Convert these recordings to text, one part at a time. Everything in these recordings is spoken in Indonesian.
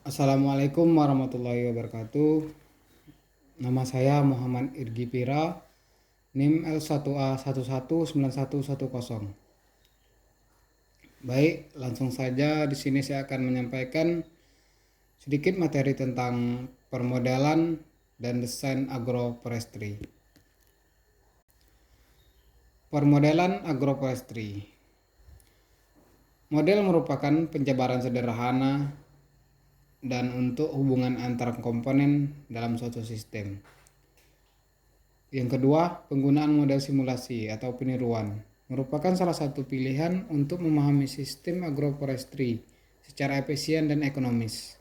Assalamualaikum warahmatullahi wabarakatuh. Nama saya Muhammad Irgi Pira, NIM L1A119110. Baik, langsung saja di sini saya akan menyampaikan sedikit materi tentang permodelan dan desain agroforestry. Permodelan agroforestry. Model merupakan penjabaran sederhana dan untuk hubungan antar komponen dalam suatu sistem. Yang kedua, penggunaan model simulasi atau peniruan merupakan salah satu pilihan untuk memahami sistem agroforestry secara efisien dan ekonomis.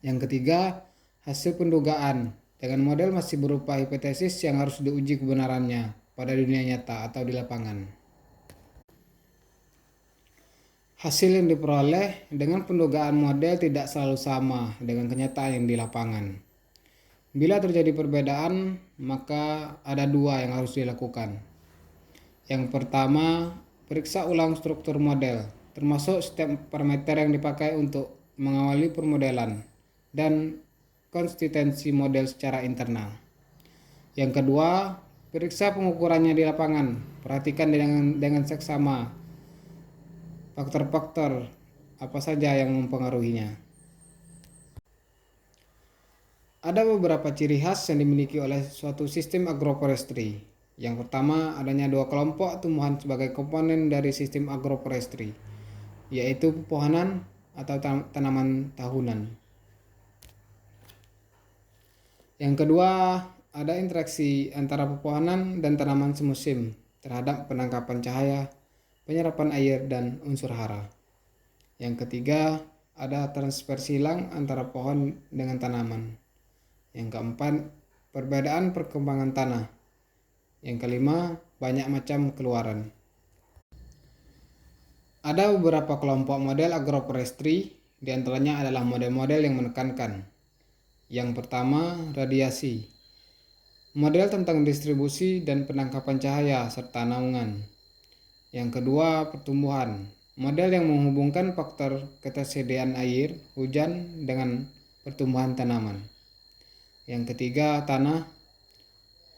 Yang ketiga, hasil pendugaan dengan model masih berupa hipotesis yang harus diuji kebenarannya pada dunia nyata atau di lapangan. Hasil yang diperoleh dengan pendugaan model tidak selalu sama dengan kenyataan yang di lapangan. Bila terjadi perbedaan, maka ada dua yang harus dilakukan. Yang pertama, periksa ulang struktur model, termasuk setiap parameter yang dipakai untuk mengawali permodelan dan konsistensi model secara internal. Yang kedua, periksa pengukurannya di lapangan. Perhatikan dengan seksama faktor-faktor apa saja yang mempengaruhinya. Ada beberapa ciri khas yang dimiliki oleh suatu sistem agroforestry. Yang pertama, adanya dua kelompok tumbuhan sebagai komponen dari sistem agroforestry, yaitu pepohonan atau tanaman tahunan. Yang kedua, ada interaksi antara pepohonan dan tanaman semusim terhadap penangkapan cahaya, penyerapan air, dan unsur hara. Yang ketiga, ada transfer silang antara pohon dengan tanaman. Yang keempat, perbedaan perkembangan tanah. Yang kelima, banyak macam keluaran. Ada beberapa kelompok model agroforestry, di antaranya adalah model-model yang menekankan. Yang pertama, radiasi. Model tentang distribusi dan penangkapan cahaya serta naungan. Yang kedua, pertumbuhan. Model yang menghubungkan faktor ketersediaan air, hujan dengan pertumbuhan tanaman. Yang ketiga, tanah.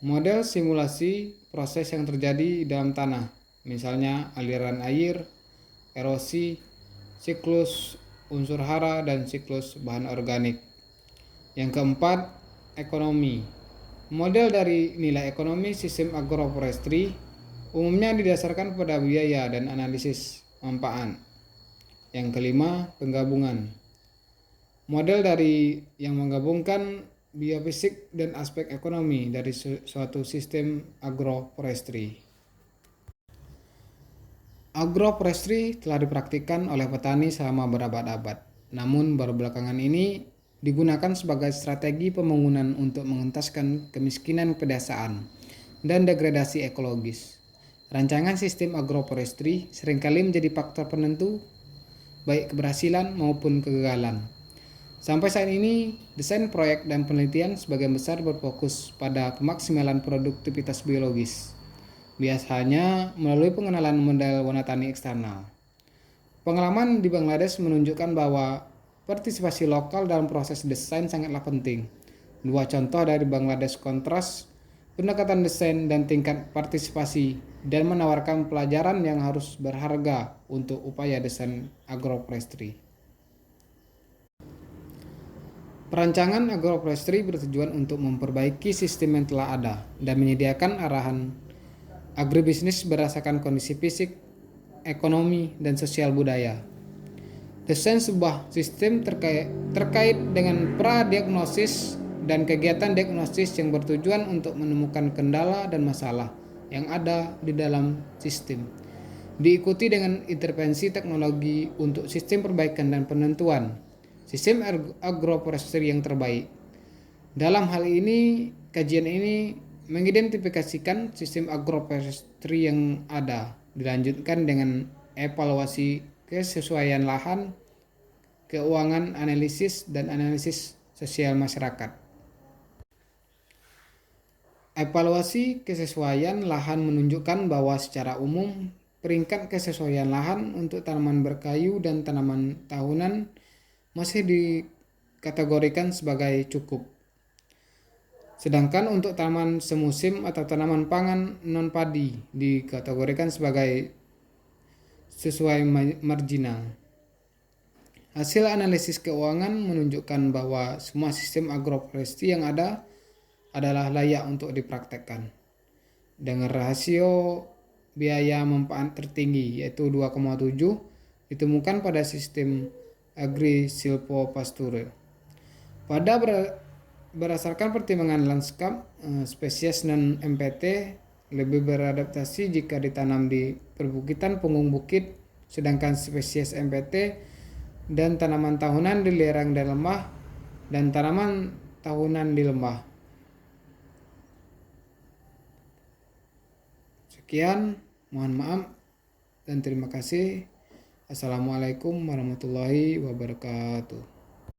Model simulasi proses yang terjadi dalam tanah, misalnya aliran air, erosi, siklus unsur hara, dan siklus bahan organik. Yang keempat, ekonomi. Model dari nilai ekonomi sistem agroforestry umumnya didasarkan pada biaya dan analisis manfaat. Yang kelima, penggabungan. Model dari yang menggabungkan biofisik dan aspek ekonomi dari suatu sistem agroforestry. Agroforestry telah dipraktikkan oleh petani selama berabad-abad, namun baru belakangan ini digunakan sebagai strategi pembangunan untuk mengentaskan kemiskinan pedesaan dan degradasi ekologis. Rancangan sistem agroforestry seringkali menjadi faktor penentu baik keberhasilan maupun kegagalan. Sampai saat ini, desain proyek dan penelitian sebagian besar berfokus pada pemaksimalan produktivitas biologis, biasanya melalui pengenalan model warna tani eksternal. Pengalaman di Bangladesh menunjukkan bahwa partisipasi lokal dalam proses desain sangatlah penting. Dua contoh dari Bangladesh kontras pendekatan desain dan tingkat partisipasi dan menawarkan pelajaran yang harus berharga untuk upaya desain agroforestry. Perancangan agroforestry bertujuan untuk memperbaiki sistem yang telah ada dan menyediakan arahan agribisnis berdasarkan kondisi fisik, ekonomi, dan sosial budaya. Desain sebuah sistem terkait dengan pra-diagnosis dan kegiatan diagnosis yang bertujuan untuk menemukan kendala dan masalah yang ada di dalam sistem. Diikuti dengan intervensi teknologi untuk sistem perbaikan dan penentuan sistem agroforestry yang terbaik. Dalam hal ini, kajian ini mengidentifikasikan sistem agroforestry yang ada, dilanjutkan dengan evaluasi kesesuaian lahan, keuangan, analisis, dan analisis sosial masyarakat. Evaluasi kesesuaian lahan menunjukkan bahwa secara umum peringkat kesesuaian lahan untuk tanaman berkayu dan tanaman tahunan masih dikategorikan sebagai cukup. Sedangkan untuk tanaman semusim atau tanaman pangan non-padi dikategorikan sebagai sesuai marginal. Hasil analisis keuangan menunjukkan bahwa semua sistem agroforestry yang ada adalah layak untuk dipraktekkan. Dengan rasio biaya manfaat tertinggi yaitu 2,7 ditemukan pada sistem agri-silvopasture. Berdasarkan pertimbangan lanskap, spesies non MPT lebih beradaptasi jika ditanam di perbukitan punggung bukit, sedangkan spesies MPT dan tanaman tahunan di lereng dan lembah dan tanaman tahunan di lembah. Sekian, mohon maaf dan terima kasih. Assalamualaikum warahmatullahi wabarakatuh.